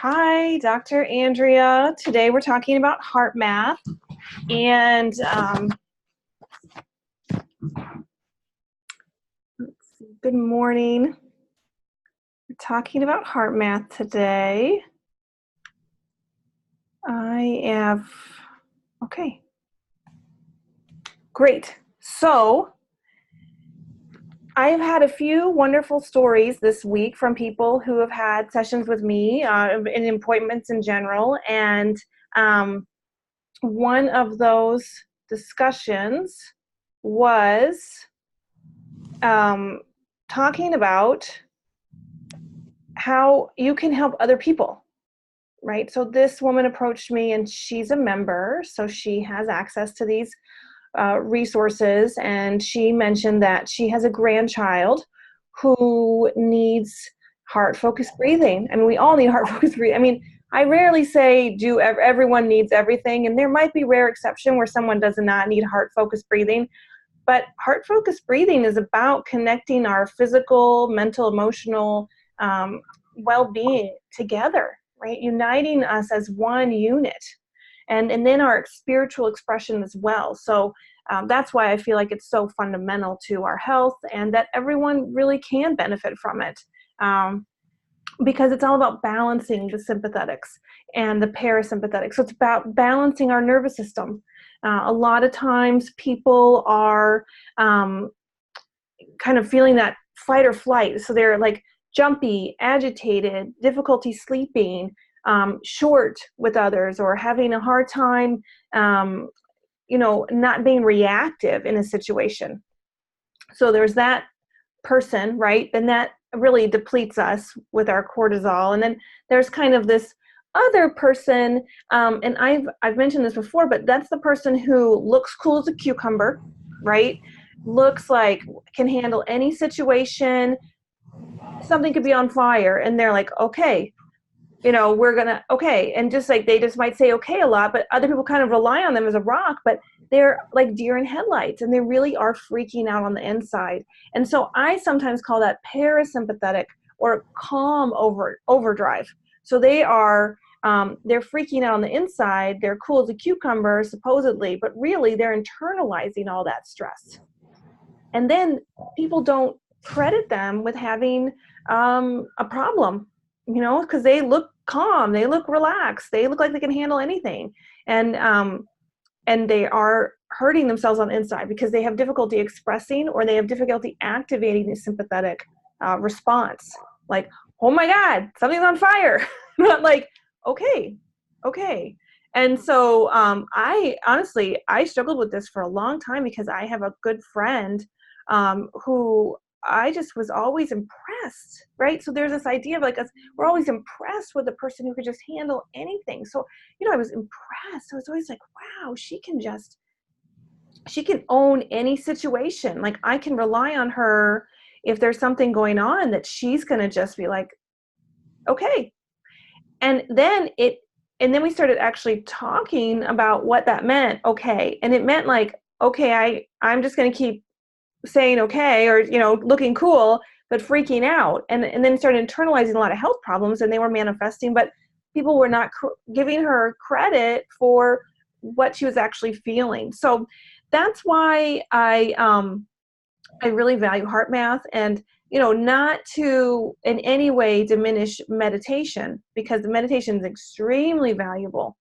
Hi, Dr. Andrea. Today we're talking about HeartMath, and good morning. We're talking about HeartMath today. Okay, great. So I've had a few wonderful stories this week from people who have had sessions with me and appointments in general, and one of those discussions was talking about how you can help other people, right? So this woman approached me, and she's a member, so she has access to these resources, and she mentioned that she has a grandchild who needs heart-focused breathing. I mean, we all need heart-focused breathing. I mean, I rarely say everyone needs everything, and there might be rare exception where someone does not need heart-focused breathing. But heart-focused breathing is about connecting our physical, mental, emotional well-being together, right? Uniting us as one unit, and then our spiritual expression as well. So that's why I feel like it's so fundamental to our health, and that everyone really can benefit from it. Because it's all about balancing the sympathetics and the parasympathetics. So it's about balancing our nervous system. A lot of times people are kind of feeling that fight or flight. So they're like jumpy, agitated, difficulty sleeping, short with others, or having a hard time, not being reactive in a situation. So there's that person, right? And that really depletes us with our cortisol. And then there's kind of this other person, and I've mentioned this before, but that's the person who looks cool as a cucumber, right? Looks like can handle any situation. Something could be on fire, and they're like, okay, we're gonna, okay. And just like, they just might say okay a lot, but other people kind of rely on them as a rock, but they're like deer in headlights, and they really are freaking out on the inside. And so I sometimes call that parasympathetic or calm overdrive. So they are, they're freaking out on the inside. They're cool as a cucumber, supposedly, but really they're internalizing all that stress. And then people don't credit them with having a problem, because they look calm, they look relaxed, they look like they can handle anything. And they are hurting themselves on the inside because they have difficulty expressing, or they have difficulty activating the sympathetic response. Like, oh my God, something's on fire. Not like, okay. And so I struggled with this for a long time, because I have a good friend who I just was always impressed, right? So there's this idea of like us, we're always impressed with the person who could just handle anything. So, I was impressed. I was always like, wow, she can own any situation. Like, I can rely on her if there's something going on, that she's going to just be like, okay. And then we started actually talking about what that meant. Okay. And it meant like, okay, I'm just going to keep saying okay, or looking cool, but freaking out, and then started internalizing a lot of health problems, and they were manifesting, but people were not giving her credit for what she was actually feeling. So that's why I really value HeartMath, and not to in any way diminish meditation, because the meditation is extremely valuable.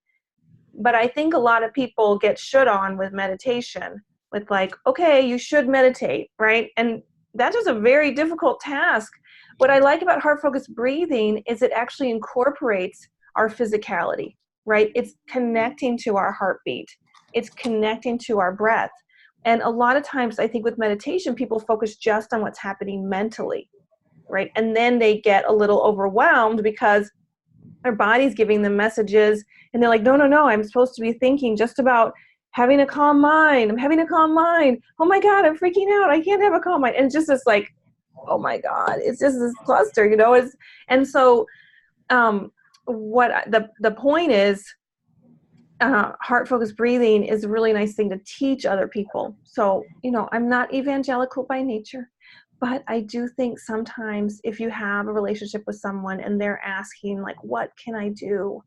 But I think a lot of people get shut on with meditation, with like, okay, you should meditate, right? And that's just a very difficult task. What I like about heart-focused breathing is it actually incorporates our physicality, right? It's connecting to our heartbeat. It's connecting to our breath. And a lot of times, I think with meditation, people focus just on what's happening mentally, right? And then they get a little overwhelmed because their body's giving them messages, and they're like, no, I'm supposed to be thinking just about having a calm mind. I'm having a calm mind. Oh my God, I'm freaking out. I can't have a calm mind. And it's just this like, oh my God, it's just this cluster, and so what the point is, heart-focused breathing is a really nice thing to teach other people. So, I'm not evangelical by nature, But I do think sometimes if you have a relationship with someone and they're asking, like, what can I do?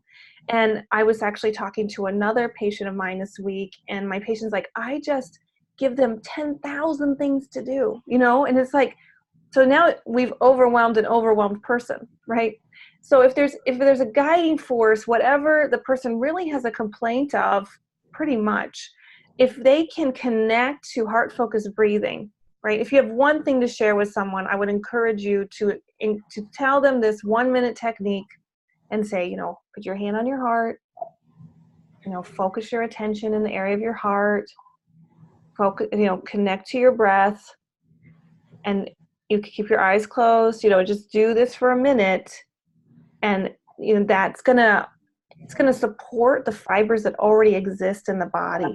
And I was actually talking to another patient of mine this week, and my patient's like, I just give them 10,000 things to do, and it's like, so now we've overwhelmed an overwhelmed person, right? So if there's a guiding force, whatever the person really has a complaint of, pretty much, if they can connect to heart-focused breathing, right? If you have one thing to share with someone, I would encourage you to tell them this 1-minute technique and say, put your hand on your heart, focus your attention in the area of your heart, focus, connect to your breath, and you can keep your eyes closed, just do this for a minute, and it's gonna support the fibers that already exist in the body.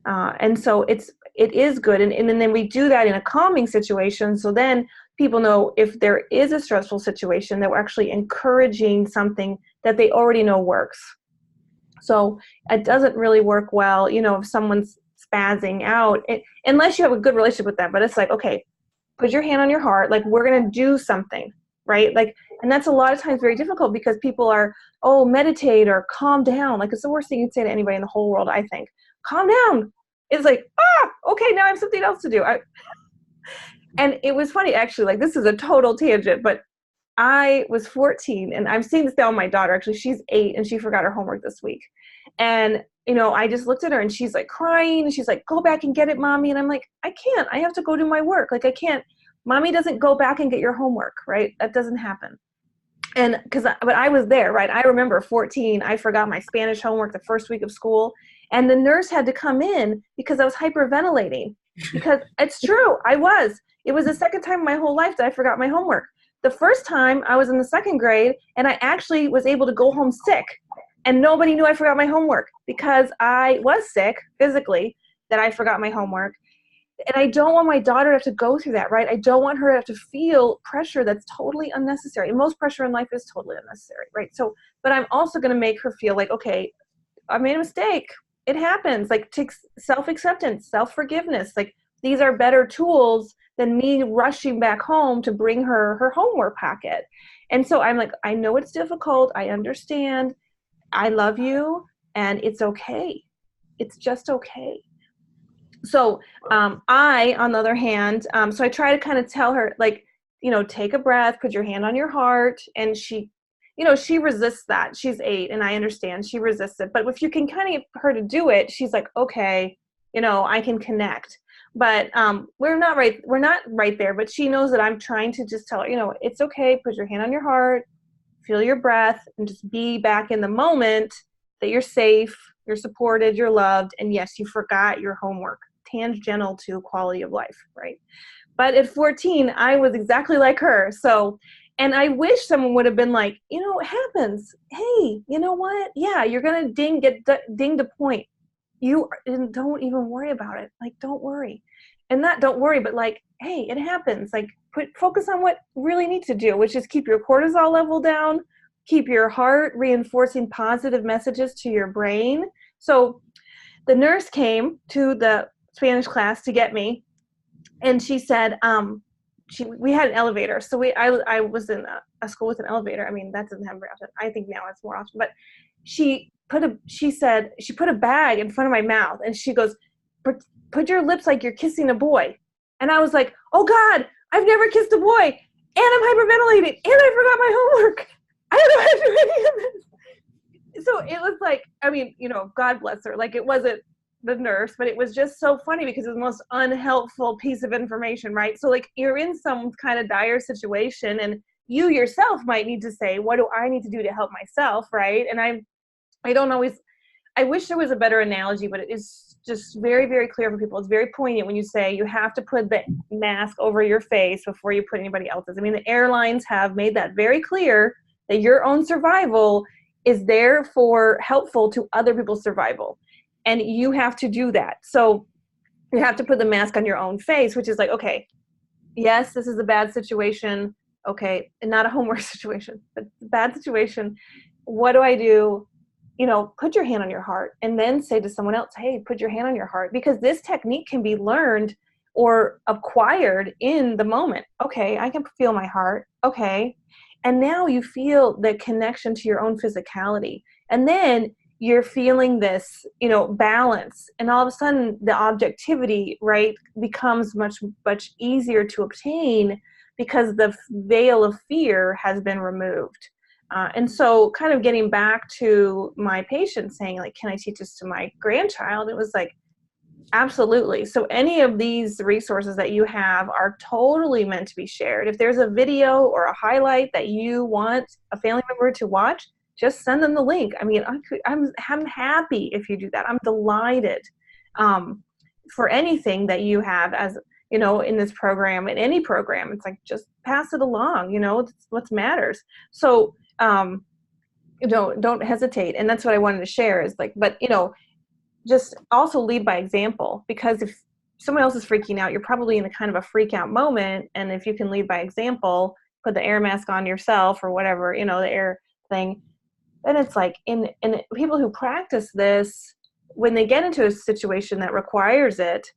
And so it is good, and then we do that in a calming situation, so then people know if there is a stressful situation that we're actually encouraging something that they already know works. So it doesn't really work well, if someone's spazzing out, unless you have a good relationship with them, but it's like, okay, put your hand on your heart, like, we're going to do something, right? Like, and that's a lot of times very difficult because people are, meditate or calm down. Like, it's the worst thing you'd say to anybody in the whole world, I think. Calm down. It's like, okay, now I have something else to do. And it was funny, actually, like, this is a total tangent, but I was 14, and I'm seeing this now with my daughter. Actually, she's 8, and she forgot her homework this week. And, I just looked at her, and she's like crying, and she's like, go back and get it, Mommy. And I'm like, I can't. I have to go do my work. Like, I can't. Mommy doesn't go back and get your homework, right? That doesn't happen. And but I was there, right? I remember 14, I forgot my Spanish homework the first week of school, and the nurse had to come in because I was hyperventilating. Because it's true, I was. It was the second time in my whole life that I forgot my homework. The first time I was in the 2nd grade, and I actually was able to go home sick, and nobody knew I forgot my homework because I was sick physically, that I forgot my homework. And I don't want my daughter to have to go through that, right? I don't want her to have to feel pressure that's totally unnecessary. And most pressure in life is totally unnecessary, right? So, but I'm also going to make her feel like, okay, I made a mistake. It happens. Like, take self-acceptance, self-forgiveness. Like, these are better tools than me rushing back home to bring her homework packet. And so I'm like, I know it's difficult. I understand. I love you. And it's okay. It's just okay. So I, on the other hand, so I try to kind of tell her, like, take a breath, put your hand on your heart. And she, she resists that. She's 8, and I understand she resists it. But if you can kind of get her to do it, she's like, okay, I can connect. But we're not right there. But she knows that I'm trying to just tell her, it's okay. Put your hand on your heart, feel your breath, and just be back in the moment that you're safe, you're supported, you're loved, and yes, you forgot your homework. Tangential to quality of life, right? But at 14, I was exactly like her. So, and I wish someone would have been like, it happens. Hey, you know what? Yeah, you're gonna get dinged a point. You don't even worry about it. Like, don't worry, and not don't worry, but like, hey, it happens. Like, focus on what really needs to do, which is keep your cortisol level down, keep your heart reinforcing positive messages to your brain. So the nurse came to the Spanish class to get me, and she said, we had an elevator. So I was in a school with an elevator. I mean, that doesn't happen very often. I think now it's more often, but she put a bag in front of my mouth, and she goes, put your lips like you're kissing a boy. And I was like, oh God, I've never kissed a boy, and I'm hyperventilating, and I forgot my homework. I don't know how to do any of this. So it was like, I mean, God bless her. Like, it wasn't the nurse, but it was just so funny because it was the most unhelpful piece of information, right? So, like, you're in some kind of dire situation, and you yourself might need to say, what do I need to do to help myself, right? And I don't always, I wish there was a better analogy, but it is just very, very clear for people. It's very poignant when you say you have to put the mask over your face before you put anybody else's. I mean, the airlines have made that very clear that your own survival is therefore helpful to other people's survival. And you have to do that. So you have to put the mask on your own face, which is like, okay, yes, this is a bad situation. Okay, and not a homework situation, but a bad situation. What do I do? Put your hand on your heart, and then say to someone else, hey, put your hand on your heart, because this technique can be learned or acquired in the moment. Okay, I can feel my heart. Okay. And now you feel the connection to your own physicality. And then you're feeling this, balance. And all of a sudden the objectivity, right, becomes much, much easier to obtain because the veil of fear has been removed. And so kind of getting back to my patient saying, like, can I teach this to my grandchild? It was like, absolutely. So any of these resources that you have are totally meant to be shared. If there's a video or a highlight that you want a family member to watch, just send them the link. I mean, I'm happy if you do that. I'm delighted for anything that you have as, in this program, in any program. It's like, just pass it along, it's what matters. So don't hesitate. And that's what I wanted to share is like, but, just also lead by example, because if someone else is freaking out, you're probably in a kind of a freak out moment. And if you can lead by example, put the air mask on yourself or whatever, the air thing, then it's like, and people who practice this, when they get into a situation that requires it,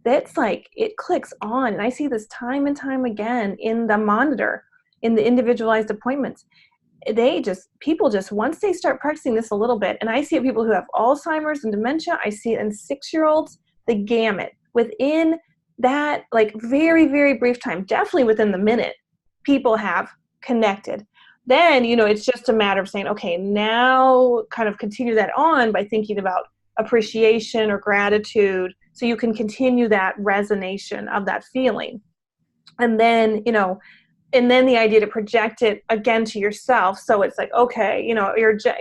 that's like, it clicks on. And I see this time and time again in the monitor, in the individualized appointments. People just, once they start practicing this a little bit, and I see it people who have Alzheimer's and dementia, I see it in 6-year-olds, the gamut. Within that, like, very, very brief time, definitely within the minute, people have connected. Then, it's just a matter of saying, okay, now kind of continue that on by thinking about appreciation or gratitude, so you can continue that resonation of that feeling. And then, and then the idea to project it again to yourself. So it's like, okay,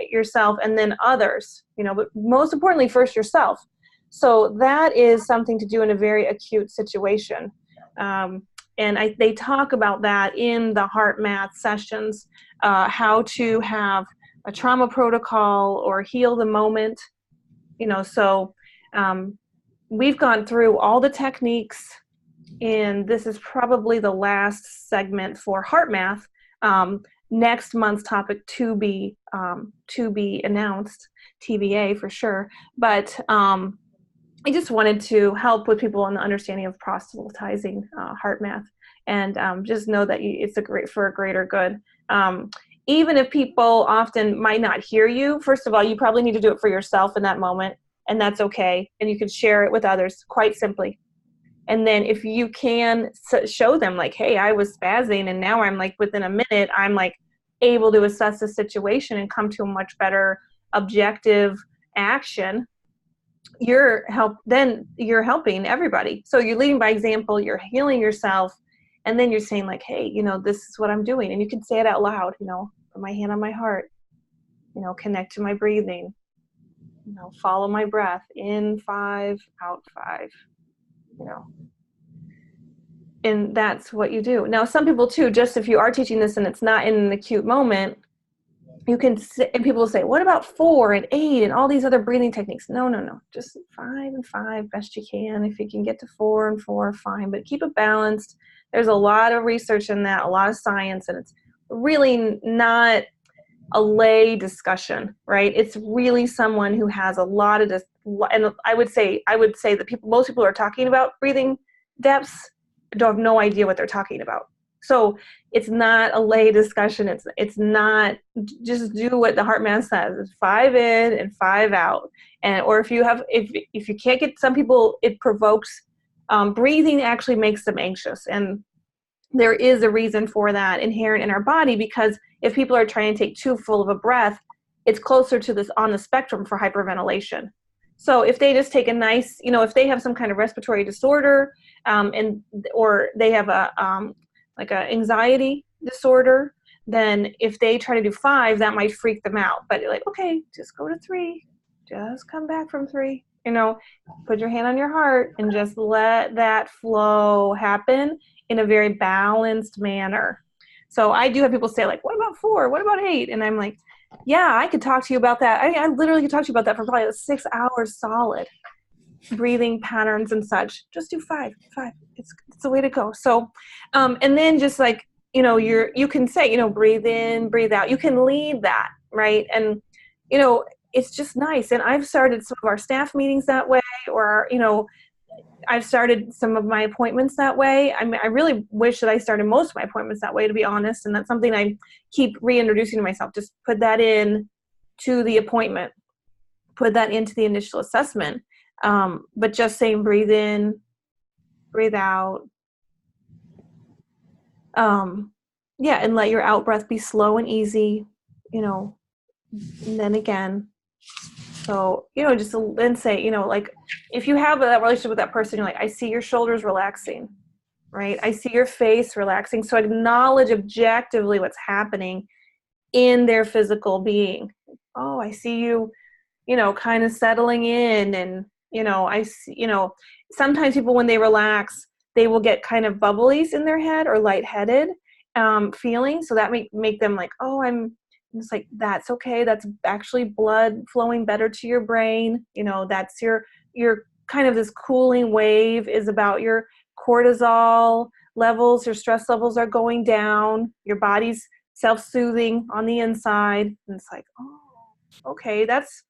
yourself and then others, but most importantly, first yourself. So that is something to do in a very acute situation. And they talk about that in the HeartMath sessions, how to have a trauma protocol or heal the moment, so we've gone through all the techniques. And this is probably the last segment for HeartMath. Next month's topic to be announced, TBA for sure. But I just wanted to help with people on the understanding of proselytizing HeartMath, and just know that it's for a greater good. Even if people often might not hear you, first of all, you probably need to do it for yourself in that moment, and that's okay. And you can share it with others quite simply. And then if you can show them like, hey, I was spazzing and now I'm like within a minute, I'm like able to assess the situation and come to a much better objective action, you're helping everybody. So you're leading by example, you're healing yourself, and then you're saying like, hey, this is what I'm doing. And you can say it out loud, put my hand on my heart, connect to my breathing, follow my breath, in 5, out 5. And that's what you do. Now, some people too, just if you are teaching this and it's not in an acute moment, you can, and people will say, what about 4 and 8 and all these other breathing techniques? No, just 5 and 5 best you can. If you can get to 4 and 4, fine, but keep it balanced. There's a lot of research in that, a lot of science, and it's really not a lay discussion, right? It's really someone who has a lot of this, and I would say that most people who are talking about breathing depths don't have no idea what they're talking about. So it's not a lay discussion. It's not, just do what the HeartMath says. It's 5 in and 5 out. Or if you can't get, some people, it provokes, breathing actually makes them anxious. And there is a reason for that inherent in our body, because if people are trying to take too full of a breath, it's closer to this on the spectrum for hyperventilation. So if they just take a nice, if they have some kind of respiratory disorder, or they have like a anxiety disorder, then if they try to do 5, that might freak them out. But you're like, okay, just go to 3, just come back from 3, put your hand on your heart and just let that flow happen in a very balanced manner. So I do have people say like, what about 4? What about 8? And I'm like, yeah, I could talk to you about that. I literally could talk to you about that for probably 6 hours solid. Breathing patterns and such. Just do 5. It's the way to go. So, and then just like, you can say, breathe in, breathe out. You can lead that, right? And, it's just nice. And I've started some of our staff meetings that way, or, I've started some of my appointments that way. I mean, I really wish that I started most of my appointments that way, to be honest. And that's something I keep reintroducing to myself. Just put that in to the appointment, put that into the initial assessment. But just saying, breathe in, breathe out. Yeah, and let your out breath be slow and easy, and then again. So, just then say, like if you have that relationship with that person, you're like, I see your shoulders relaxing, right? I see your face relaxing. So acknowledge objectively what's happening in their physical being. Oh, I see you, kind of settling in. And, I see, sometimes people, when they relax, they will get kind of bubblies in their head or lightheaded feeling. So that make them like, oh, it's like, that's okay. That's actually blood flowing better to your brain. That's your kind of this cooling wave is about your cortisol levels. Your stress levels are going down. Your body's self-soothing on the inside. And it's like, oh, okay, that's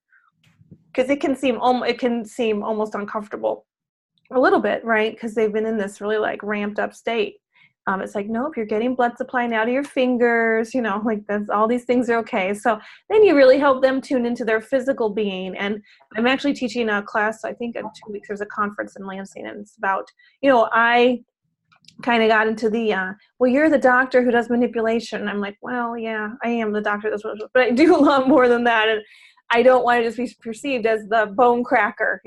because it can seem almost uncomfortable a little bit, right? Because they've been in this really like ramped up state. It's like, nope, you're getting blood supply now to your fingers, like that's all these things are okay. So then you really help them tune into their physical being. And I'm actually teaching a class, I think in 2 weeks, there's a conference in Lansing, and it's about, I kind of got into the, well, you're the doctor who does manipulation. And I'm like, well, yeah, I am the doctor that does, but I do a lot more than that. And I don't want to just be perceived as the bone cracker.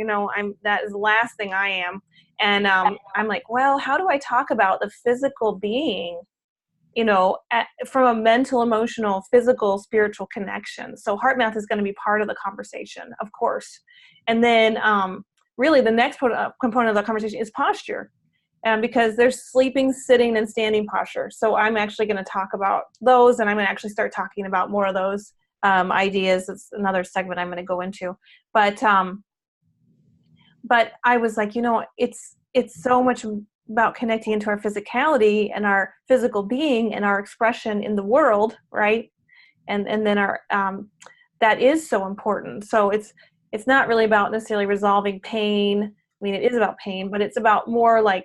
That is the last thing I am. And I'm like, well, how do I talk about the physical being, from a mental, emotional, physical, spiritual connection? So HeartMath is going to be part of the conversation, of course. And then really the next component of the conversation is posture. Because there's sleeping, sitting, and standing posture. So I'm actually going to talk about those, and I'm going to actually start talking about more of those ideas. It's another segment I'm going to go into. But I was like, it's so much about connecting into our physicality and our physical being and our expression in the world, right? And then our that is so important. So it's not really about necessarily resolving pain. I mean, it is about pain, but it's about more like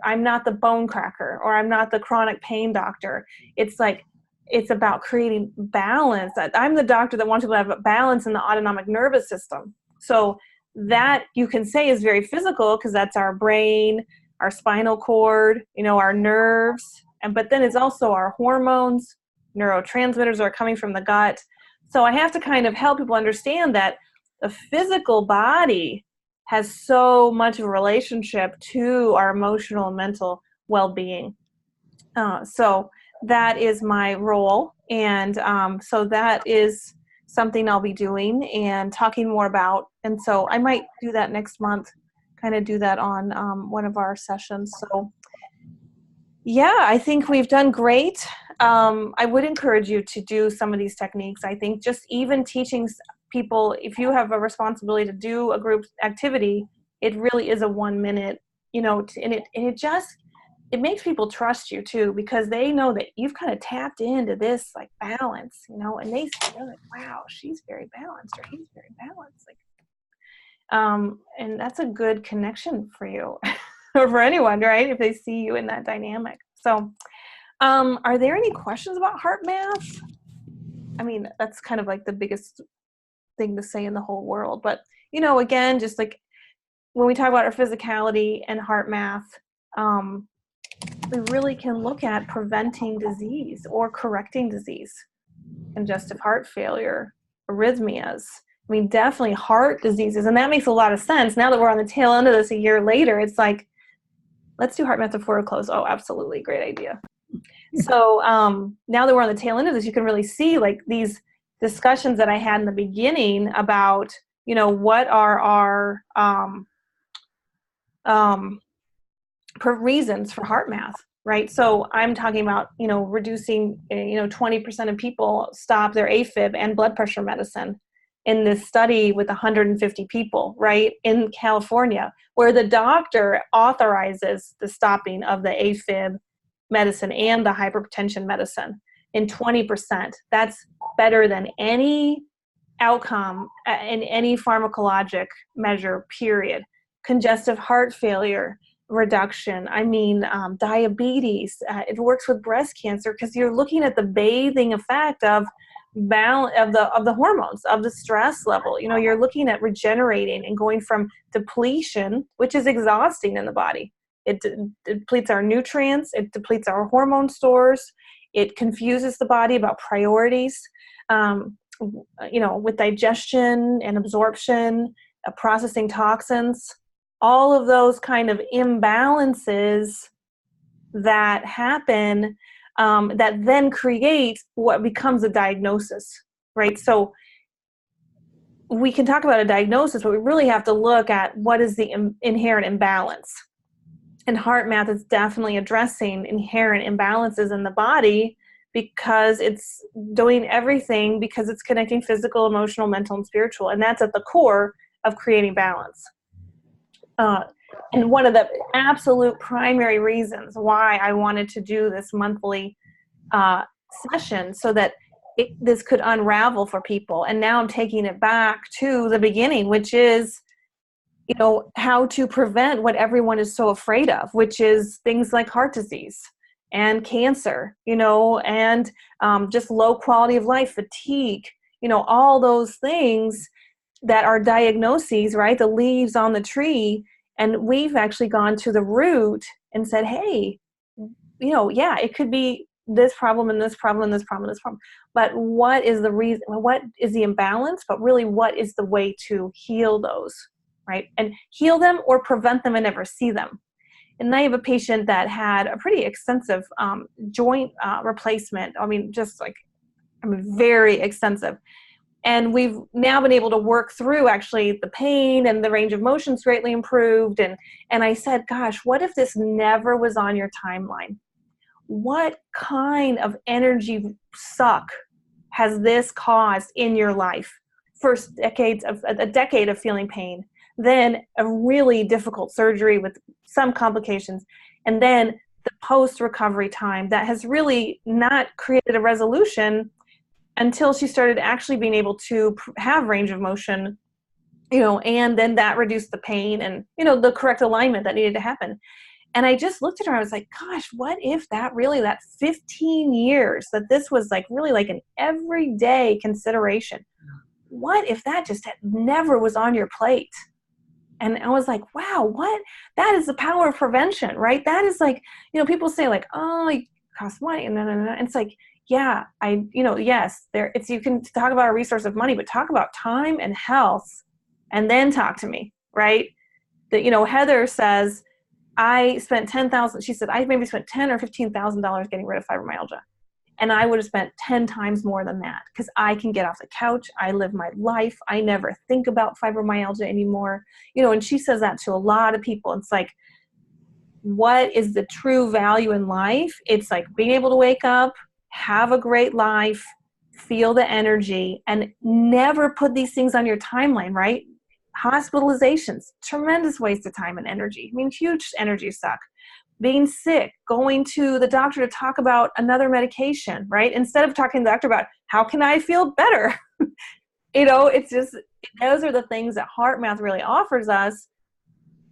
I'm not the bone cracker, or I'm not the chronic pain doctor. It's like, it's about creating balance. I'm the doctor that wants people to have a balance in the autonomic nervous system. So that you can say is very physical, because that's our brain, our spinal cord, our nerves. But then it's also our hormones, neurotransmitters are coming from the gut. So I have to kind of help people understand that the physical body has so much of a relationship to our emotional and mental well-being. So that is my role. And so that is something I'll be doing and talking more about. And so I might do that next month, kind of do that on one of our sessions. So yeah, I think we've done great. I would encourage you to do some of these techniques. I think just even teaching people, if you have a responsibility to do a group activity, it really is a 1 minute, and it makes people trust you too, because they know that you've kind of tapped into this like balance, and they're like, wow, she's very balanced, or he's very balanced. Like, and that's a good connection for you or for anyone, right? If they see you in that dynamic. So, are there any questions about HeartMath? I mean, that's kind of like the biggest thing to say in the whole world. But, again, just like when we talk about our physicality and HeartMath, we really can look at preventing disease or correcting disease, congestive heart failure, arrhythmias. I mean, definitely heart diseases. And that makes a lot of sense. Now that we're on the tail end of this a year later, it's like, let's do HeartMath before we close. Oh, absolutely. Great idea. So now that we're on the tail end of this, you can really see like these discussions that I had in the beginning about, what are our reasons for HeartMath, right? So I'm talking about, reducing, 20% of people stop their AFib and blood pressure medicine in this study with 150 people, right, in California, where the doctor authorizes the stopping of the AFib medicine and the hypertension medicine in 20%. That's better than any outcome in any pharmacologic measure, period. congestive heart failure reduction. I mean, diabetes. It works with breast cancer because you're looking at the bathing effect of the hormones, of the stress level. You know, you're looking at regenerating and going from depletion, which is exhausting in the body. It depletes our nutrients. It depletes our hormone stores. It confuses the body about priorities. You know, with digestion and absorption, processing toxins, all of those kind of imbalances that happen, that then create what becomes a diagnosis, right? So we can talk about a diagnosis, but we really have to look at what is the inherent imbalance. And HeartMath is definitely addressing inherent imbalances in the body, because it's doing everything, because it's connecting physical, emotional, mental, and spiritual. And that's at the core of creating balance. And one of the absolute primary reasons why I wanted to do this monthly session, so that this could unravel for people. And now I'm taking it back to the beginning, which is, you know, how to prevent what everyone is so afraid of, which is things like heart disease and cancer, you know, and just low quality of life, fatigue, you know, all those things that are diagnoses, right? The leaves on the tree. And we've actually gone to the root and said, hey, you know, yeah, it could be this problem and this problem and this problem and this problem. But what is the reason? What is the imbalance? But really, what is the way to heal those, right? And heal them or prevent them and never see them. And I have a patient that had a pretty extensive joint replacement. I mean, very extensive. And we've now been able to work through actually the pain, and the range of motion's greatly improved. And I said, gosh, what if this never was on your timeline? What kind of energy suck has this caused in your life? First, a decade of feeling pain, then a really difficult surgery with some complications, and then the post-recovery time that has really not created a resolution until she started actually being able to have range of motion, you know, and then that reduced the pain and, you know, the correct alignment that needed to happen. And I just looked at her, I was like, gosh, what if that 15 years that this was like really like an everyday consideration, what if that just never was on your plate? And I was like, wow, that is the power of prevention, right? That is like, you know, people say like, oh, it costs money. And it's like, yeah, yes, you can talk about a resource of money, but talk about time and health, and then talk to me, right? That, you know, Heather says, I spent $10,000. She said, I maybe spent $10,000 or $15,000 getting rid of fibromyalgia. And I would have spent 10 times more than that, because I can get off the couch. I live my life. I never think about fibromyalgia anymore. You know, and she says that to a lot of people. It's like, what is the true value in life? It's like being able to wake up, have a great life, feel the energy, and never put these things on your timeline, right? Hospitalizations, tremendous waste of time and energy. I mean, huge energy suck. Being sick, going to the doctor to talk about another medication, right? Instead of talking to the doctor about how can I feel better? You know, it's just, those are the things that HeartMath really offers us.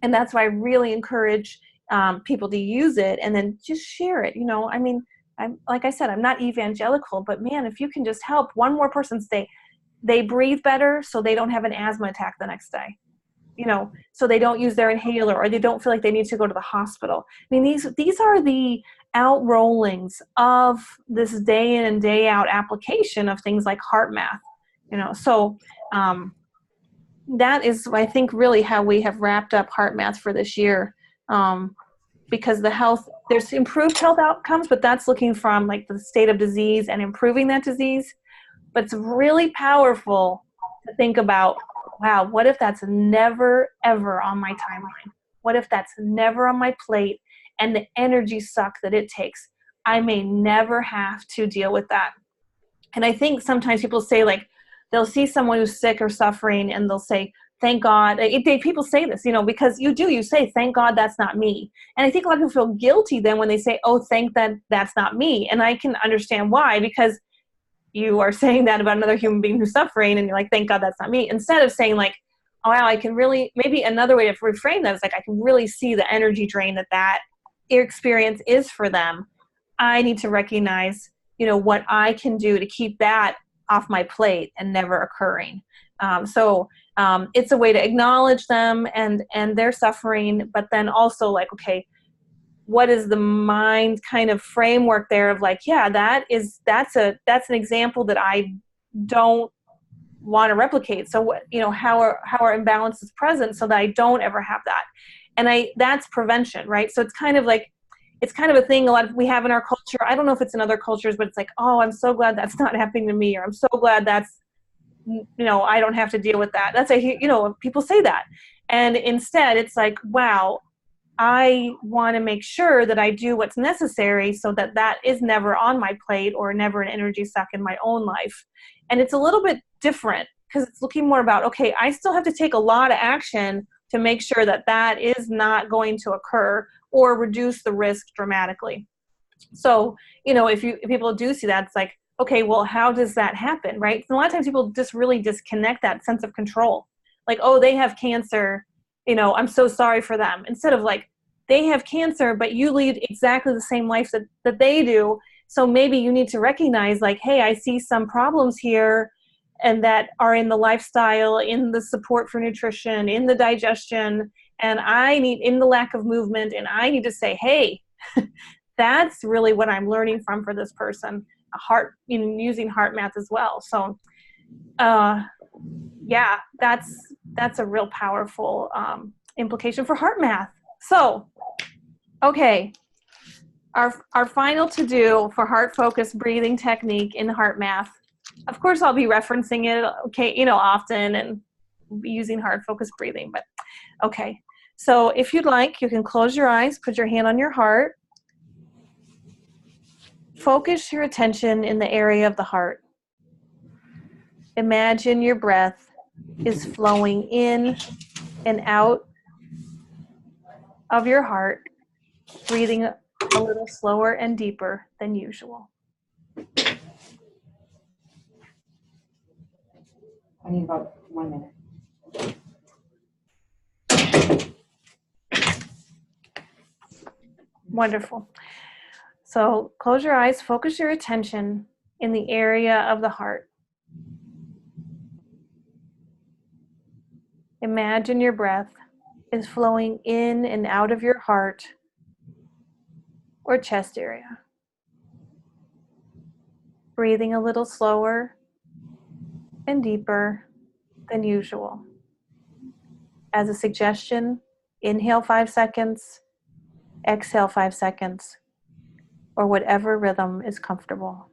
And that's why I really encourage people to use it and then just share it. You know, I mean, like I said, I'm not evangelical, but man, if you can just help one more person stay, they breathe better so they don't have an asthma attack the next day, you know, so they don't use their inhaler, or they don't feel like they need to go to the hospital. I mean, these are the outrollings of this day in and day out application of things like HeartMath, you know. So that is, I think, really how we have wrapped up HeartMath for this year. Because there's improved health outcomes, but that's looking from like the state of disease and improving that disease. But it's really powerful to think about, wow, what if that's never, ever on my timeline? What if that's never on my plate, and the energy suck that it takes? I may never have to deal with that. And I think sometimes people say, like, they'll see someone who's sick or suffering and they'll say, thank God. People say this, you know, because you say, thank God that's not me. And I think a lot of people feel guilty then when they say, oh, thank that that's not me. And I can understand why, because you are saying that about another human being who's suffering, and you're like, thank God that's not me. Instead of saying like, wow, I can really, maybe another way to reframe that is like, I can really see the energy drain that experience is for them. I need to recognize, what I can do to keep that off my plate and never occurring. So it's a way to acknowledge them and their suffering, but then also like, okay, what is the mind kind of framework there of like, yeah, that's an example that I don't want to replicate. So what, how are imbalances present so that I don't ever have that. And that's prevention, right? So it's kind of a thing we have in our culture. I don't know if it's in other cultures, but it's like, oh, I'm so glad that's not happening to me, or I'm so glad that's, I don't have to deal with that. That's people say that. And instead it's like, wow, I want to make sure that I do what's necessary so that is never on my plate or never an energy suck in my own life. And it's a little bit different because it's looking more about, okay, I still have to take a lot of action to make sure that is not going to occur or reduce the risk dramatically. So, if people do see that, it's like, okay, well, how does that happen, right? And a lot of times people just really disconnect that sense of control. Like, oh, they have cancer, I'm so sorry for them. Instead of like, they have cancer, but you lead exactly the same life that they do. So maybe you need to recognize like, hey, I see some problems here and that are in the lifestyle, in the support for nutrition, in the digestion, and in the lack of movement. And I need to say, hey, that's really what I'm learning from for this person. Using HeartMath as well. So, yeah, that's a real powerful implication for HeartMath. So, okay, our final to do for heart focused breathing technique in HeartMath. Of course, I'll be referencing it, okay, often and using heart focused breathing. But okay, so if you'd like, you can close your eyes, put your hand on your heart. Focus your attention in the area of the heart. Imagine your breath is flowing in and out of your heart, breathing a little slower and deeper than usual. I need about 1 minute. Wonderful. So close your eyes, focus your attention in the area of the heart. Imagine your breath is flowing in and out of your heart or chest area. Breathing a little slower and deeper than usual. As a suggestion, inhale 5 seconds, exhale 5 seconds, or whatever rhythm is comfortable.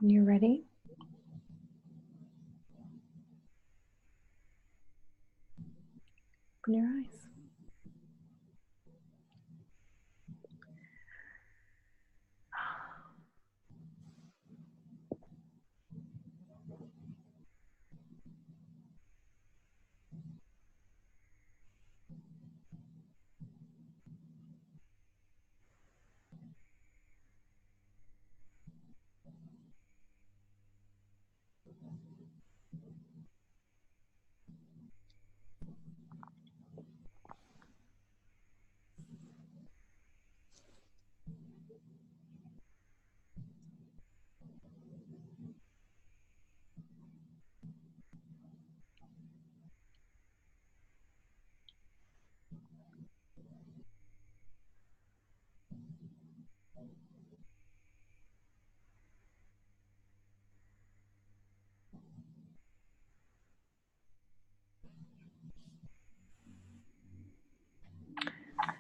When you're ready, open your eyes.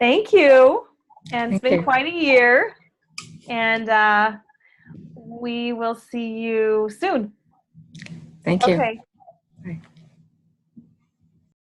Thank you. And it's been quite a year. And we will see you soon. Thank you. Okay.